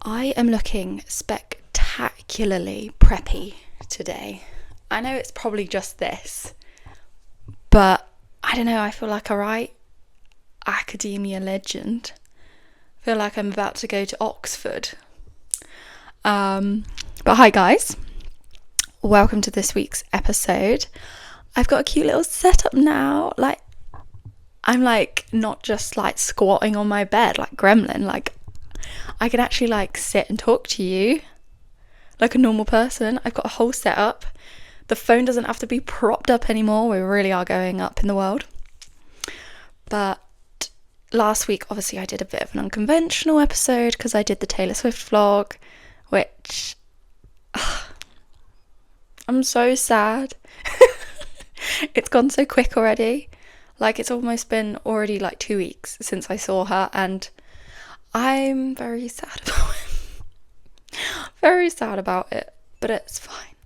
I am looking spectacularly preppy today. I know it's probably just this, but I don't know, I feel like a right academia legend. I feel like I'm about to go to Oxford. But hi guys, welcome to this week's episode. I've got a cute little setup now. I'm not just squatting on my bed like Gremlin. I can actually sit and talk to you like a normal person. I've got a whole setup. The phone doesn't have to be propped up anymore. We really are going up in the world. But last week, obviously, I did a bit of an unconventional episode because I did the Taylor Swift vlog, which I'm so sad. It's gone so quick already. It's almost been already 2 weeks since I saw her, and I'm very sad about it. Very sad about it, but it's fine.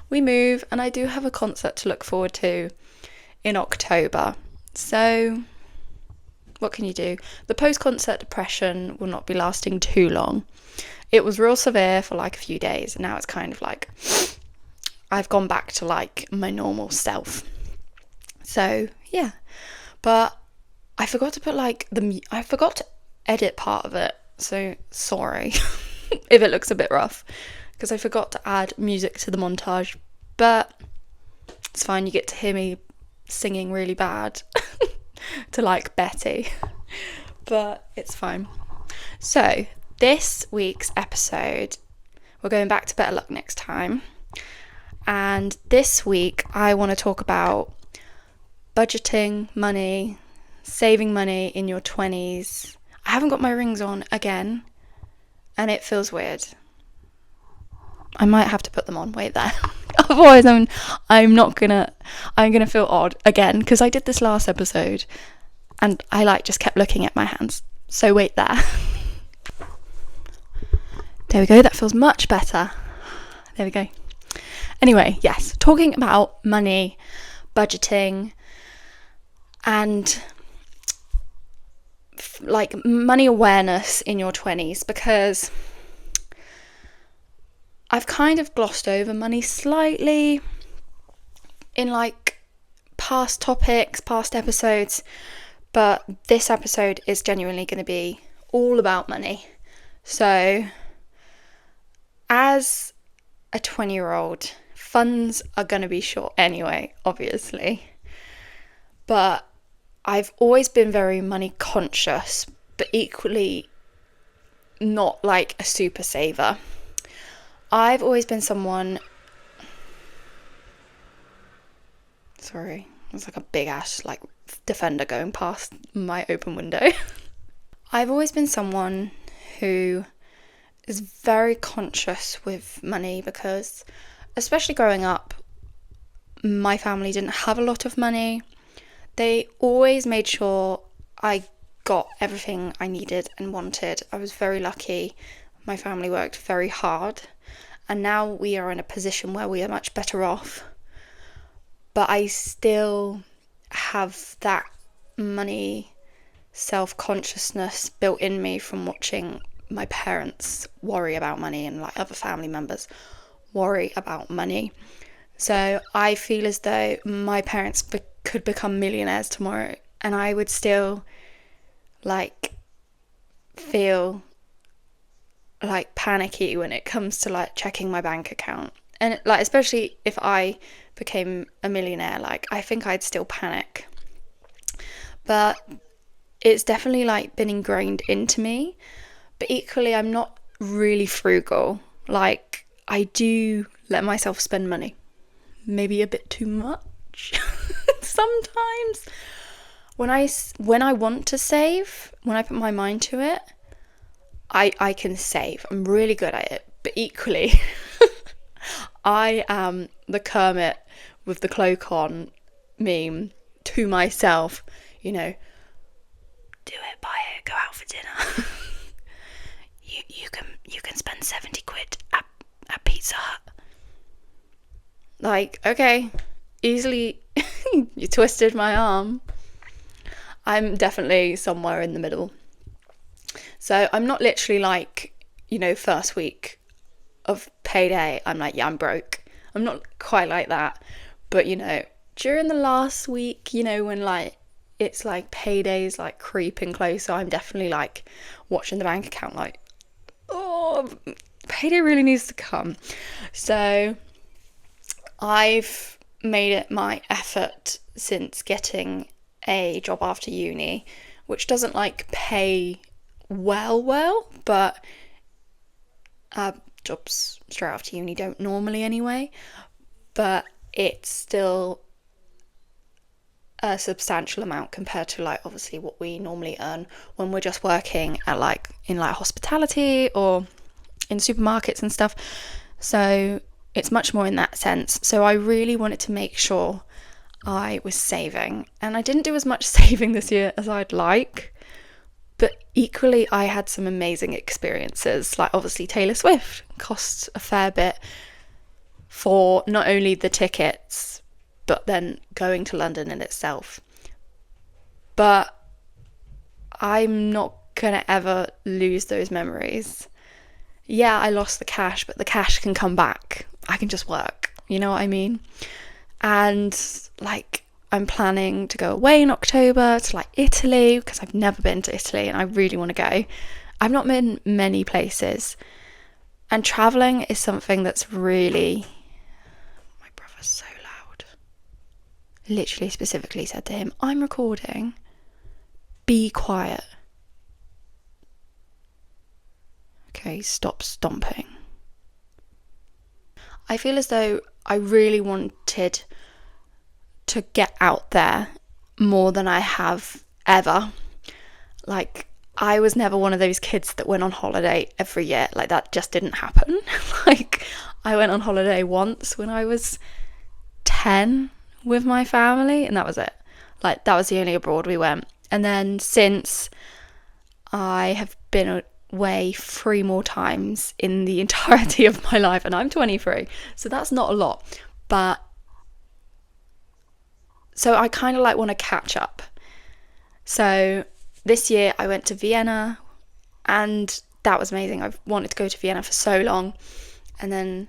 We move, and I do have a concert to look forward to in October. So, what can you do? The post-concert depression will not be lasting too long. It was real severe for a few days, and now it's kind of I've gone back to my normal self. So, yeah. But I forgot to put I forgot to edit part of it, so sorry if it looks a bit rough, because I forgot to add music to the montage, but it's fine. You get to hear me singing really bad to Betty, but it's fine. So this week's episode, we're going back to Better Luck Next Time, and this week I want to talk about budgeting money, saving money in your 20s. I haven't got my rings on again, and it feels weird. I might have to put them on. Wait there. Otherwise, I'm gonna feel odd again, because I did this last episode, and I just kept looking at my hands. So wait there. There we go. That feels much better. There we go. Anyway, yes, talking about money, budgeting, and money awareness in your 20s, because I've kind of glossed over money slightly in past topics, past episodes, but this episode is genuinely going to be all about money. So as a 20-year-old, funds are going to be short anyway, obviously, but I've always been very money conscious, but equally not a super saver. I've always been someone... Sorry, there's a big ass Defender going past my open window. I've always been someone who is very conscious with money, because especially growing up, my family didn't have a lot of money. They always made sure I got everything I needed and wanted. I was very lucky. My family worked very hard, and now we are in a position where we are much better off. But I still have that money self-consciousness built in me from watching my parents worry about money, and other family members worry about money. So I feel as though my parents could become millionaires tomorrow, and I would still feel panicky when it comes to checking my bank account. And especially if I became a millionaire, I think I'd still panic. But it's definitely been ingrained into me. But equally, I'm not really frugal. I do let myself spend money, maybe a bit too much sometimes. When I want to save, when I put my mind to it, I can save. I'm really good at it. But equally, I am the Kermit with the cloak on meme to myself, do it, buy it, go out for dinner. you can spend 70 quid at Pizza Hut. Okay, easily. You twisted my arm. I'm definitely somewhere in the middle. So I'm not literally first week of payday, I'm like, yeah, I'm broke. I'm not quite like that. But, during the last week, when like it's like payday's like creeping closer, I'm definitely like watching the bank account like, oh, payday really needs to come. So I've made it my effort since getting a job after uni, which doesn't like pay well, but jobs straight after uni don't normally anyway, but it's still a substantial amount compared to like obviously what we normally earn when we're just working at like in like hospitality or in supermarkets and stuff. So it's much more in that sense. So I really wanted to make sure I was saving, and I didn't do as much saving this year as I'd like, but equally I had some amazing experiences. Like obviously Taylor Swift costs a fair bit for not only the tickets but then going to London in itself. But I'm not gonna ever lose those memories. Yeah, I lost the cash, but the cash can come back. I can just work, you know what I mean? And like I'm planning to go away in October to like Italy, because I've never been to Italy and I really want to go. I've not been many places, and traveling is something that's really... My brother's so loud. Literally specifically said to him, I'm recording, be quiet. Okay, stop stomping. I feel as though I really wanted to get out there more than I have ever. Like, I was never one of those kids that went on holiday every year. Like, that just didn't happen. Like, I went on holiday once when I was 10 with my family, and that was it. Like, that was the only abroad we went. And then since, I have been away 3 more times in the entirety of my life, and I'm 23, so that's not a lot. But so I kind of like want to catch up. So this year I went to Vienna, and that was amazing. I've wanted to go to Vienna for so long, and then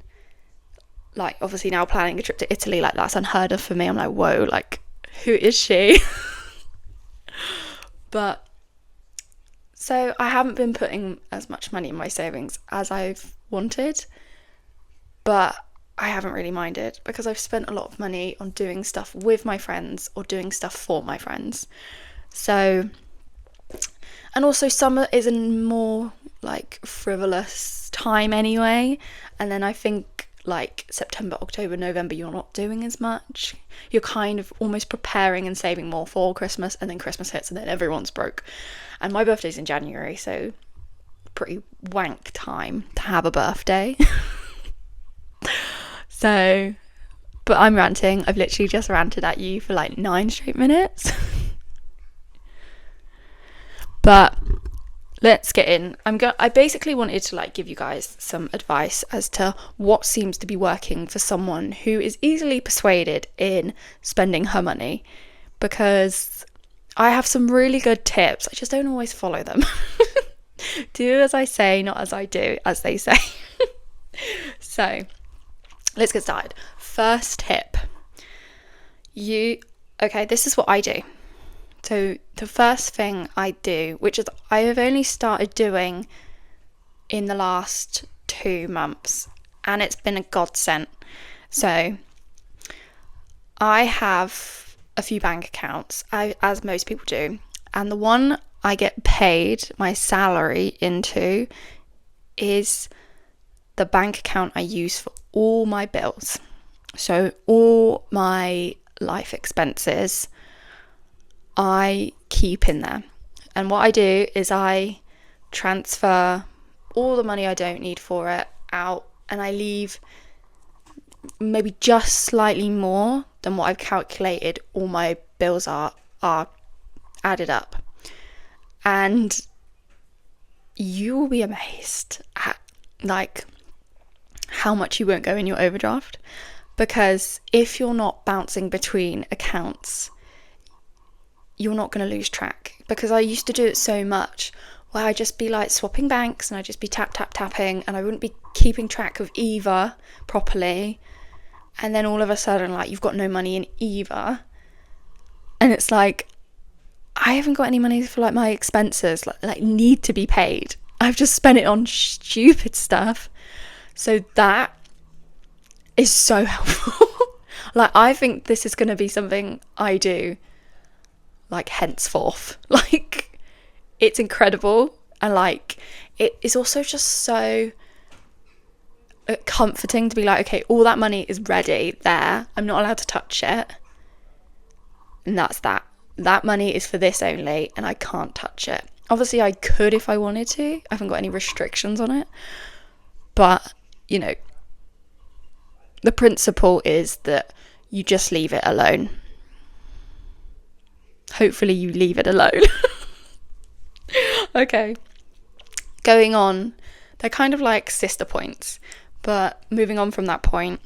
like obviously now planning a trip to Italy, like that's unheard of for me. I'm like, whoa, like who is she? But so I haven't been putting as much money in my savings as I've wanted, but I haven't really minded because I've spent a lot of money on doing stuff with my friends or doing stuff for my friends. So, and also summer is a more like frivolous time anyway, and then I think like September, October, November you're not doing as much. You're kind of almost preparing and saving more for Christmas, and then Christmas hits and then everyone's broke. And my birthday's in January, so pretty wank time to have a birthday. So, but I'm ranting. I've literally just ranted at you for like 9 straight minutes. But let's get in. I basically wanted to like give you guys some advice as to what seems to be working for someone who is easily persuaded in spending her money, because I have some really good tips. I just don't always follow them. Do as I say, not as I do, as they say. So let's get started. First tip. Okay, this is what I do. So the first thing I do, which is I have only started doing in the last 2 months, and it's been a godsend. So I have a few bank accounts, as most people do, and the one I get paid my salary into is the bank account I use for all my bills. So all my life expenses I keep in there. And what I do is I transfer all the money I don't need for it out, and I leave maybe just slightly more than what I've calculated all my bills are added up. And you will be amazed at like how much you won't go in your overdraft, because if you're not bouncing between accounts, you're not going to lose track. Because I used to do it so much where I'd just be like swapping banks and I'd just be tapping and I wouldn't be keeping track of either properly. And then all of a sudden, like, you've got no money in either. And it's like, I haven't got any money for like my expenses, like need to be paid. I've just spent it on stupid stuff. So that is so helpful. Like, I think this is going to be something I do, like, henceforth. Like, it's incredible. And, like, it is also just so comforting to be like, okay, all that money is ready there. I'm not allowed to touch it. And that's that. That money is for this only, and I can't touch it. Obviously, I could if I wanted to. I haven't got any restrictions on it. But, you know, the principle is that you just leave it alone. Hopefully you leave it alone. Okay. Going on, they're kind of like sister points. But moving on from that point,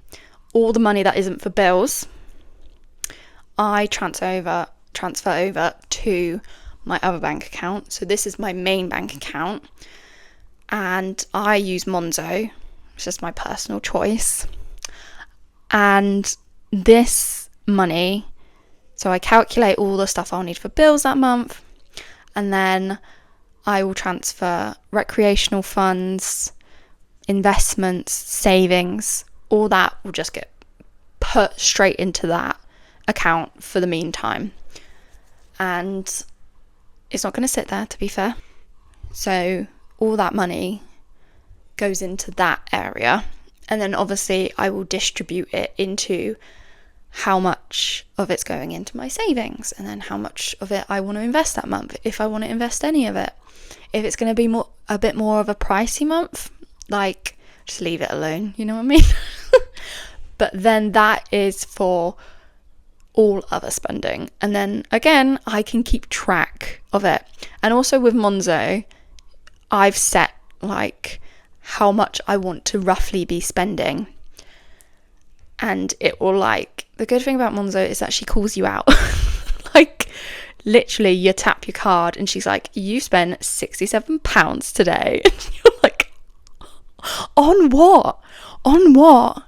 all the money that isn't for bills, I transfer over to my other bank account. So this is my main bank account. And I use Monzo. It's just my personal choice. And this money, so I calculate all the stuff I'll need for bills that month, and then I will transfer recreational funds, investments, savings, all that will just get put straight into that account for the meantime. And it's not going to sit there, to be fair. So all that money goes into that area. And then obviously I will distribute it into how much of it's going into my savings, and then how much of it I want to invest that month, if I want to invest any of it. If it's going to be a bit more of a pricey month, like, just leave it alone, you know what I mean? But then that is for all other spending. And then again, I can keep track of it. And also with Monzo, I've set like how much I want to roughly be spending. And it will, like, the good thing about Monzo is that she calls you out. Like, literally, you tap your card and she's like, you spent £67 today. And you're like, on what? On what?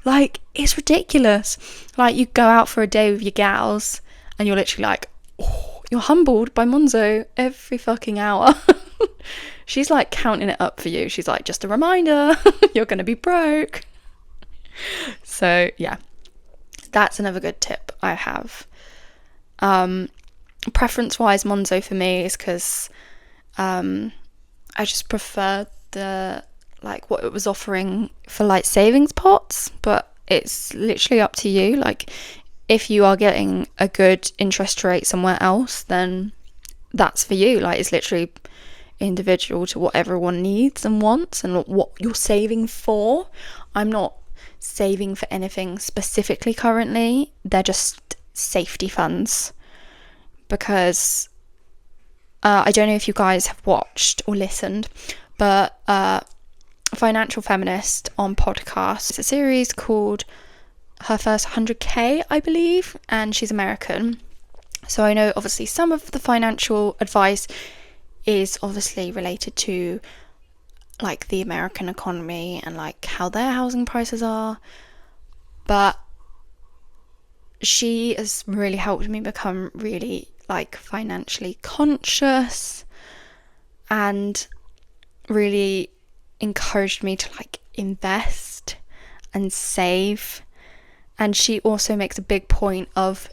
Like, it's ridiculous. Like, you go out for a day with your gals and you're literally like, oh, you're humbled by Monzo every fucking hour. She's like counting it up for you. She's like, just a reminder, you're going to be broke. So yeah, that's another good tip I have. Preference wise, Monzo for me is because I just prefer the, like, what it was offering for like savings pots, but it's literally up to you. Like, if you are getting a good interest rate somewhere else, then that's for you. Like, it's literally individual to what everyone needs and wants and what you're saving for. I'm not saving for anything specifically currently. They're just safety funds, because I don't know if you guys have watched or listened, but Financial Feminist on podcast, it's a series called Her First 100K, I believe, and she's American. So I know obviously some of the financial advice is obviously related to like the American economy and like how their housing prices are, but she has really helped me become really like financially conscious and really encouraged me to like invest and save. And she also makes a big point of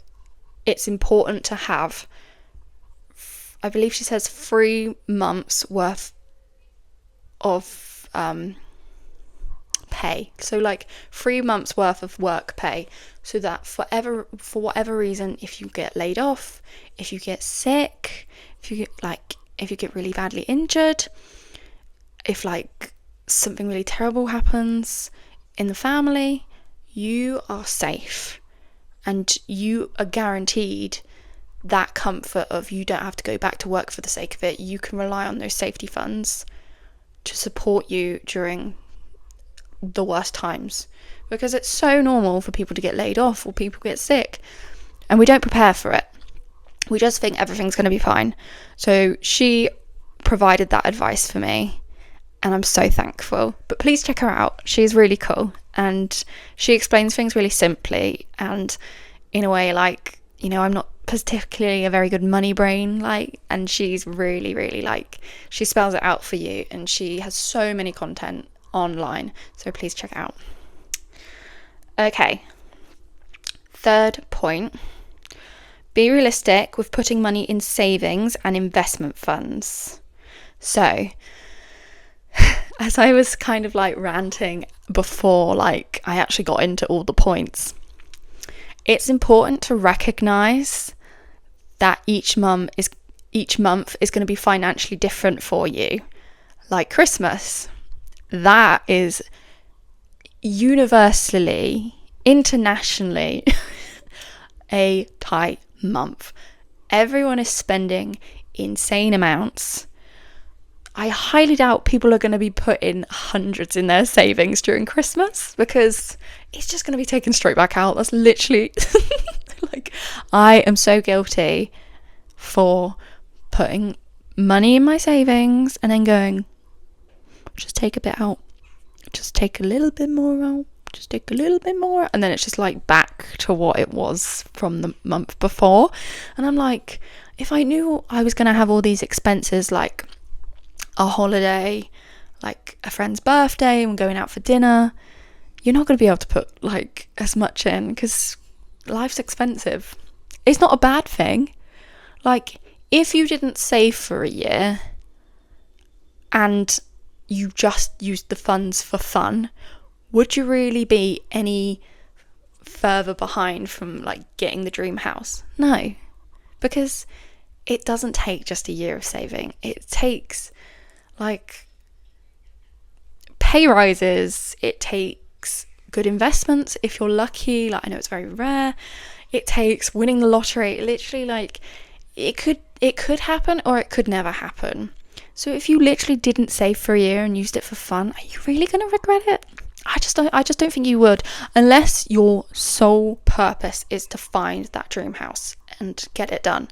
it's important to have, I believe she says, 3 months worth of pay. So like 3 months worth of work pay, so that for whatever reason, if you get laid off, if you get sick, if you get really badly injured, if like something really terrible happens in the family, you are safe and you are guaranteed that comfort of you don't have to go back to work for the sake of it. You can rely on those safety funds to support you during the worst times, because it's so normal for people to get laid off or people get sick and we don't prepare for it. We just think everything's going to be fine. So she provided that advice for me, and I'm so thankful. But please check her out. She's really cool, and she explains things really simply and in a way like, you know, I'm not particularly a very good money brain, like, and she's really, really, like, she spells it out for you, and she has so many content online, so please check it out. Okay, third point, be realistic with putting money in savings and investment funds. So as I was kind of like ranting before, like, I actually got into all the points, it's important to recognize that each month is going to be financially different for you. Like Christmas, that is universally, internationally a tight month. Everyone is spending insane amounts. I highly doubt people are going to be putting hundreds in their savings during Christmas, because it's just going to be taken straight back out. That's literally like, I am so guilty for putting money in my savings and then going, just take a bit out, just take a little bit more out, just take a little bit more, and then it's just like back to what it was from the month before. And I'm like, if I knew I was going to have all these expenses, like a holiday, like a friend's birthday, and going out for dinner, you're not going to be able to put like as much in, because life's expensive. It's not a bad thing. Like, if you didn't save for a year and you just used the funds for fun, would you really be any further behind from like getting the dream house? No, because it doesn't take just a year of saving. It takes like pay rises, it takes good investments if you're lucky, like, I know it's very rare, it takes winning the lottery. Literally, like, it could happen or it could never happen. So if you literally didn't save for a year and used it for fun, are you really going to regret it? I just don't think you would, unless your sole purpose is to find that dream house and get it done.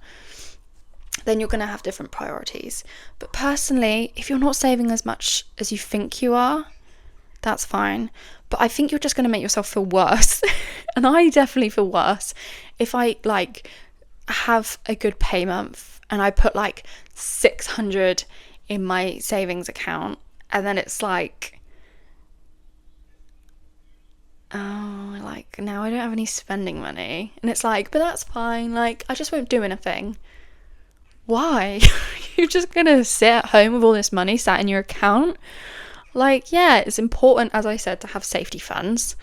Then you're going to have different priorities. But personally, if you're not saving as much as you think you are, that's fine. But I think you're just going to make yourself feel worse. And I definitely feel worse if I like have a good pay month and I put like 600 in my savings account, and then it's like, oh, like, now I don't have any spending money. And it's like, but that's fine, like, I just won't do anything. Why? You're just gonna sit at home with all this money sat in your account? Like, yeah, it's important, as I said, to have safety funds,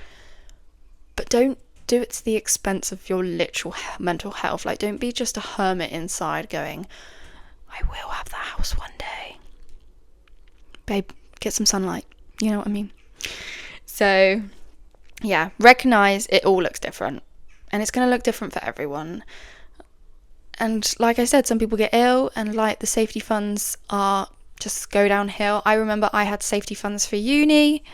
but don't do it to the expense of your literal mental health. Like, don't be just a hermit inside going, I will have the house one day. Babe, get some sunlight. You know what I mean? So, yeah, recognize it all looks different, and it's going to look different for everyone. And like I said, some people get ill and like the safety funds are just go downhill. I remember I had safety funds for uni.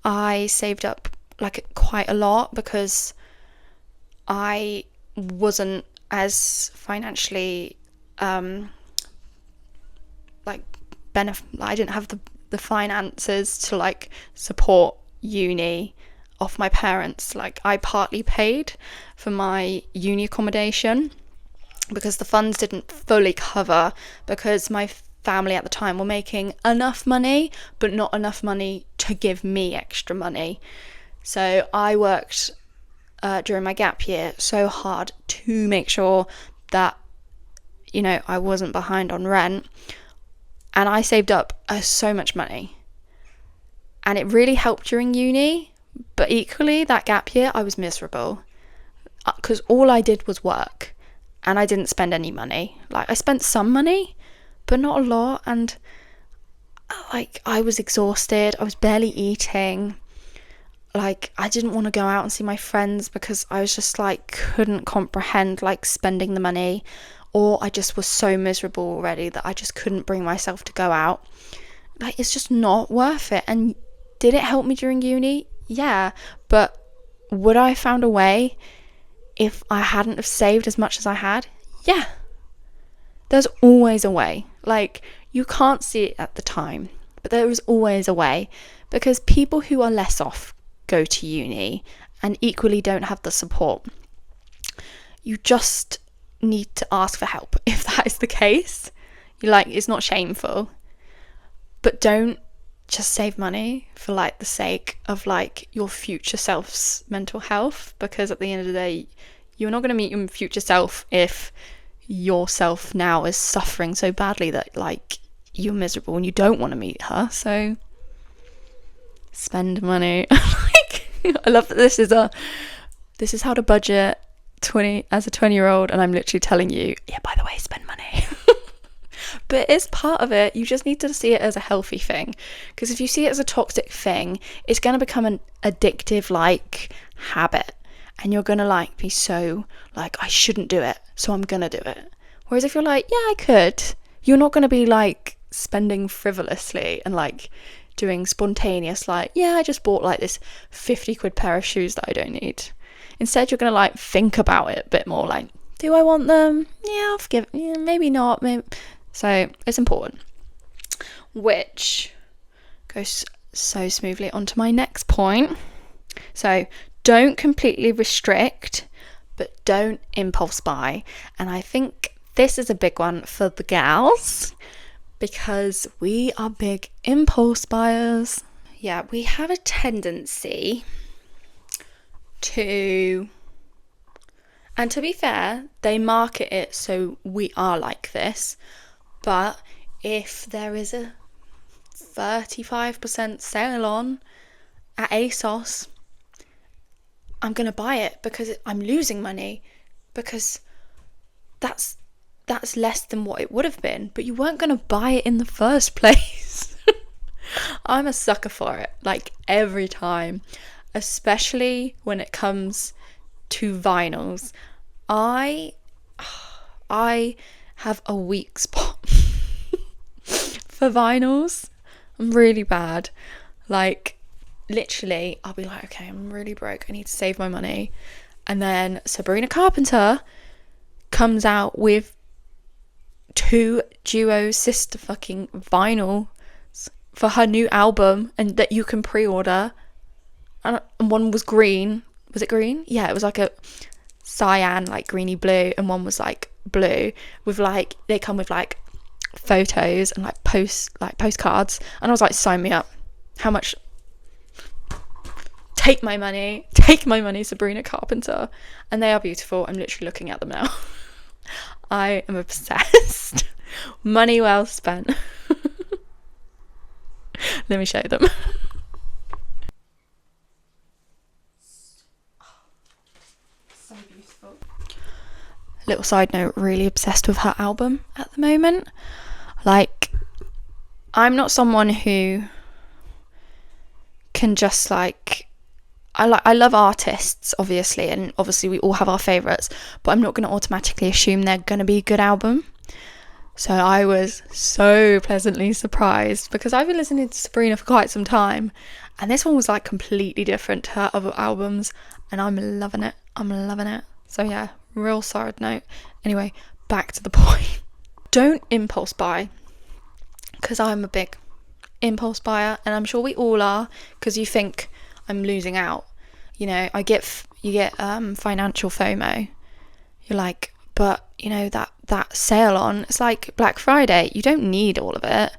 I saved up like quite a lot because I wasn't as financially I didn't have the finances to like support uni off my parents. Like, I partly paid for my uni accommodation because the funds didn't fully cover, because my family at the time were making enough money but not enough money to give me extra money. So I worked during my gap year so hard to make sure that, you know, I wasn't behind on rent, and I saved up so much money, and it really helped during uni. But equally, that gap year I was miserable because all I did was work and I didn't spend any money. Like, I spent some money but not a lot, and like, I was exhausted, I was barely eating, like, I didn't want to go out and see my friends because I was just like, couldn't comprehend like spending the money, or I just was so miserable already that I just couldn't bring myself to go out. Like, it's just not worth it. And did it help me during uni? Yeah, but would I have found a way if I hadn't have saved as much as I had? Yeah, there's always a way. Like, You can't see it at the time, but there is always a way, because people who are less off go to uni and equally don't have the support. You just need to ask for help if that is the case. It's not shameful, but don't just save money for the sake of your future self's mental health, because at the end of the day, you're not going to meet your future self if yourself now is suffering so badly that you're miserable and you don't want to meet her. So spend money. I love that this is how to budget 20 as a 20-year-old, and I'm literally telling you, yeah, by the way, spend money. But it's part of it. You just need to see it as a healthy thing, because if you see it as a toxic thing, it's going to become an addictive habit, and you're going to be so I shouldn't do it, so I'm going to do it. Whereas if you're yeah, I could, you're not going to be spending frivolously and doing spontaneous yeah, I just bought this 50 quid pair of shoes that I don't need. Instead, you're going to think about it a bit more, do I want them? Yeah, I'll forgive, yeah, maybe not, maybe. So it's important, which goes so smoothly onto my next point. So don't completely restrict, but don't impulse buy. And I think this is a big one for the gals, because we are big impulse buyers. Yeah, we have a tendency to, and to be fair, they market it so we are like this, but if there is a 35% sale on at ASOS, I'm going to buy it because I'm losing money, because that's less than what it would have been, but you weren't going to buy it in the first place. I'm a sucker for it, every time, especially when it comes to vinyls. I have a weak spot for vinyls. I'm really bad. Literally, I'll be okay, I'm really broke, I need to save my money, and then Sabrina Carpenter comes out with 2 duo sister fucking vinyls for her new album, and that you can pre-order, and one was green. Was it green? Yeah, it was a cyan, greeny blue, and one was blue with they come with photos and postcards, and I was sign me up. How much? Take my money, Sabrina Carpenter. And they are beautiful. I'm literally looking at them now. I am obsessed. Money well spent. Let me show them. So beautiful. Little side note, really obsessed with her album at the moment. I'm not someone who can just I love artists, obviously, and obviously we all have our favourites, but I'm not going to automatically assume they're going to be a good album. So I was so pleasantly surprised, because I've been listening to Sabrina for quite some time, and this one was completely different to her other albums, and I'm loving it. So yeah, real side note. Anyway, back to the point. Don't impulse buy, because I'm a big impulse buyer, and I'm sure we all are, because you think I'm losing out. You get financial FOMO. You're but that sale on, it's Black Friday. You don't need all of it.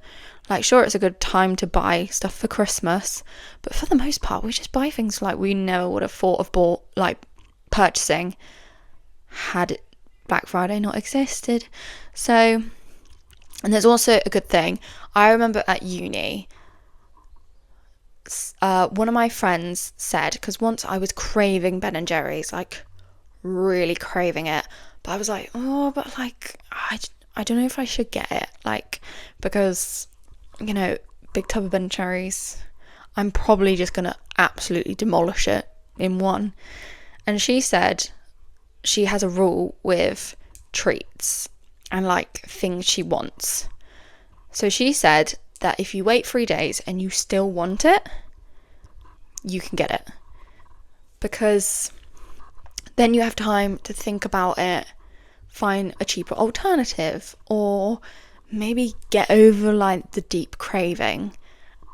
Sure, it's a good time to buy stuff for Christmas, but for the most part, we just buy things we never would have thought of purchasing had Black Friday not existed. So, and there's also a good thing. I remember at uni, one of my friends said, because once I was craving Ben & Jerry's, really craving it, but I was I don't know if I should get it, because big tub of Ben & Jerry's, I'm probably just gonna absolutely demolish it in one. And she said she has a rule with treats and things she wants. So she said that if you wait 3 days and you still want it, you can get it, because then you have time to think about it, find a cheaper alternative, or maybe get over like the deep craving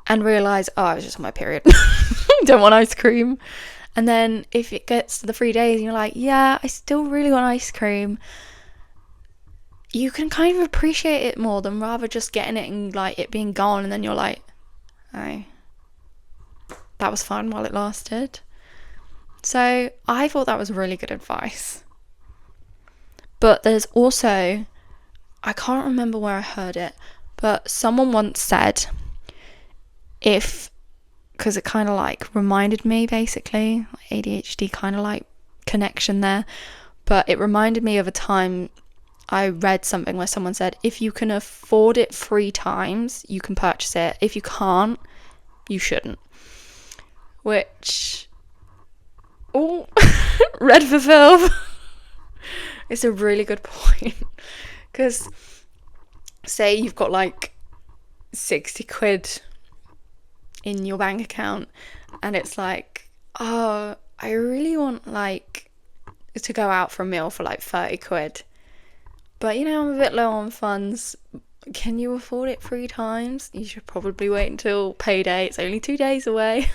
and realise, oh, I was just on my period. I don't want ice cream. And then if it gets to the 3 days and you're like, yeah, I still really want ice cream, you can kind of appreciate it more than rather just getting it and like it being gone and then you're like, oh, that was fun while it lasted. So I thought that was really good advice. But there's also, I can't remember where I heard it, but someone once said, because it kind of like reminded me basically, ADHD kind of like connection there, but it reminded me of a time I read something where someone said, if you can afford it 3 times, you can purchase it. If you can't, you shouldn't. Which, oh, read for film. It's a really good point. Because say you've got like 60 quid in your bank account and it's like, oh, I really want like to go out for a meal for like 30 quid. But, you know, I'm a bit low on funds. Can you afford it 3 times? You should probably wait until payday. It's only 2 days away.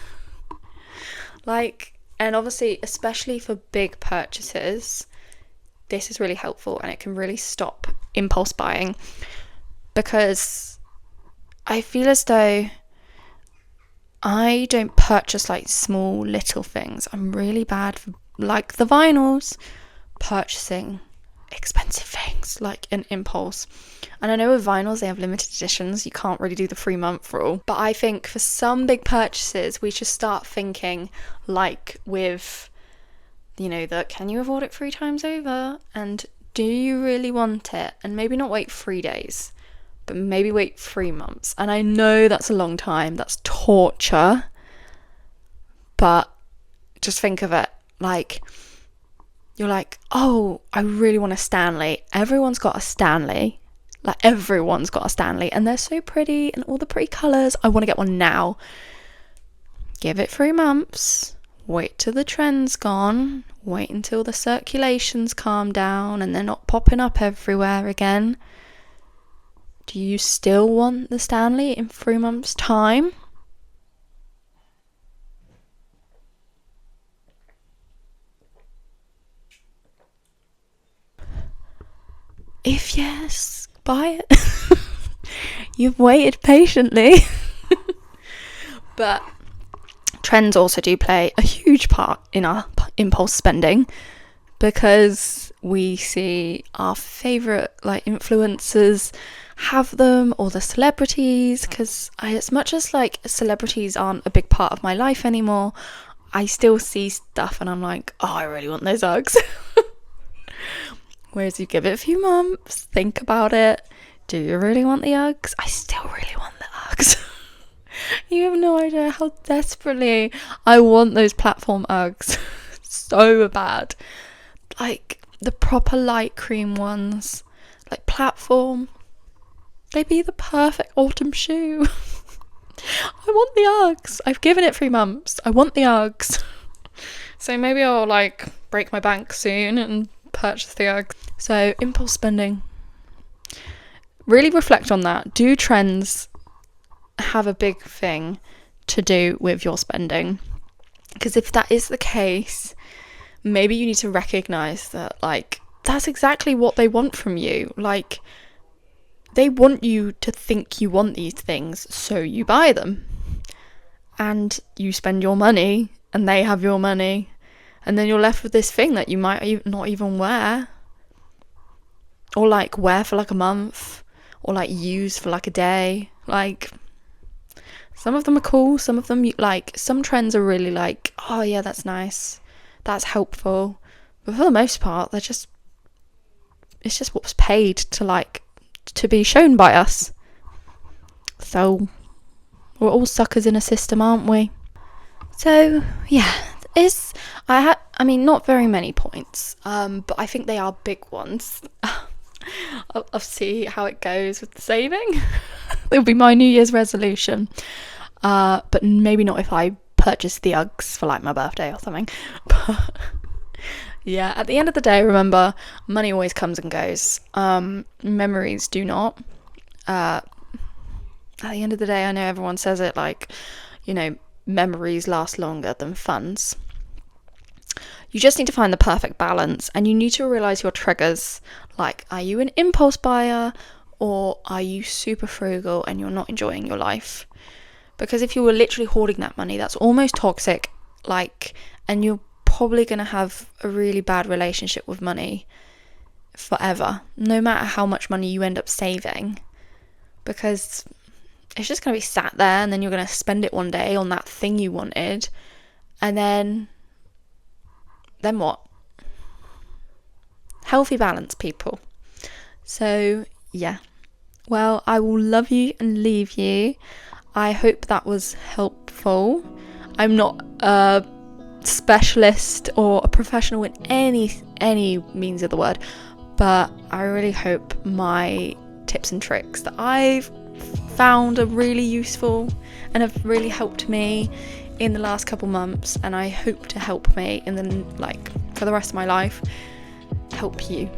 Like, and obviously, especially for big purchases, this is really helpful and it can really stop impulse buying. Because I feel as though I don't purchase like small little things. I'm really bad for, like the vinyls, purchasing expensive things like an impulse. And I know with vinyls they have limited editions, you can't really do the 3-month rule, but I think for some big purchases we should start thinking like with, you know, that can you afford it 3 times over, and do you really want it, and maybe not wait 3 days, but maybe wait 3 months. And I know that's a long time, that's torture, but just think of it like, you're like, oh, I really want a Stanley. Everyone's got a Stanley. Like, everyone's got a Stanley. And they're so pretty and all the pretty colours. I want to get one now. Give it 3 months. Wait till the trend's gone. Wait until the circulation's calmed down and they're not popping up everywhere again. Do you still want the Stanley in 3 months' time? If yes, buy it. You've waited patiently. But trends also do play a huge part in our impulse spending, because we see our favourite like influencers have them, or the celebrities, because as much as like celebrities aren't a big part of my life anymore, I still see stuff and I'm like, oh, I really want those Uggs. Whereas you give it a few months, think about it. Do you really want the Uggs? I still really want the Uggs. You have no idea how desperately I want those platform Uggs. So bad. Like the proper light cream ones. Like platform. They'd be the perfect autumn shoe. I want the Uggs. I've given it 3 months. I want the Uggs. So maybe I'll like break my bank soon and purchase the Uggs. So impulse spending, really reflect on that. Do trends have a big thing to do with your spending? Because if that is the case, maybe you need to recognize that like that's exactly what they want from you. Like, they want you to think you want these things, so you buy them and you spend your money and they have your money. And then you're left with this thing that you might not even wear. Or like wear for like a month. Or like use for like a day. Like, some of them are cool. Some of them, like, some trends are really like, oh yeah, that's nice. That's helpful. But for the most part, it's just what's paid to like, to be shown by us. So, we're all suckers in a system, aren't we? So, yeah. I mean, not very many points, but I think they are big ones. I'll see how it goes with the saving. It'll be my New Year's resolution, but maybe not if I purchase the Uggs for like my birthday or something. But yeah, at the end of the day, remember, money always comes and goes. Memories do not. At the end of the day, I know everyone says it like, memories last longer than funds. You just need to find the perfect balance, and you need to realize your triggers. Like, are you an impulse buyer, or are you super frugal and you're not enjoying your life? Because if you were literally hoarding that money, that's almost toxic, and you're probably going to have a really bad relationship with money forever, no matter how much money you end up saving, because it's just going to be sat there, and then you're going to spend it one day on that thing you wanted, and then what? Healthy balance, people. So, yeah. Well, I will love you and leave you. I hope that was helpful. I'm not a specialist or a professional in any means of the word, but I really hope my tips and tricks that I've found are really useful and have really helped me in the last couple months, and I hope to help me for the rest of my life, help you.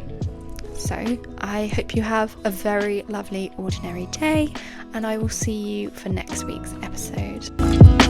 So I hope you have a very lovely ordinary day, and I will see you for next week's episode.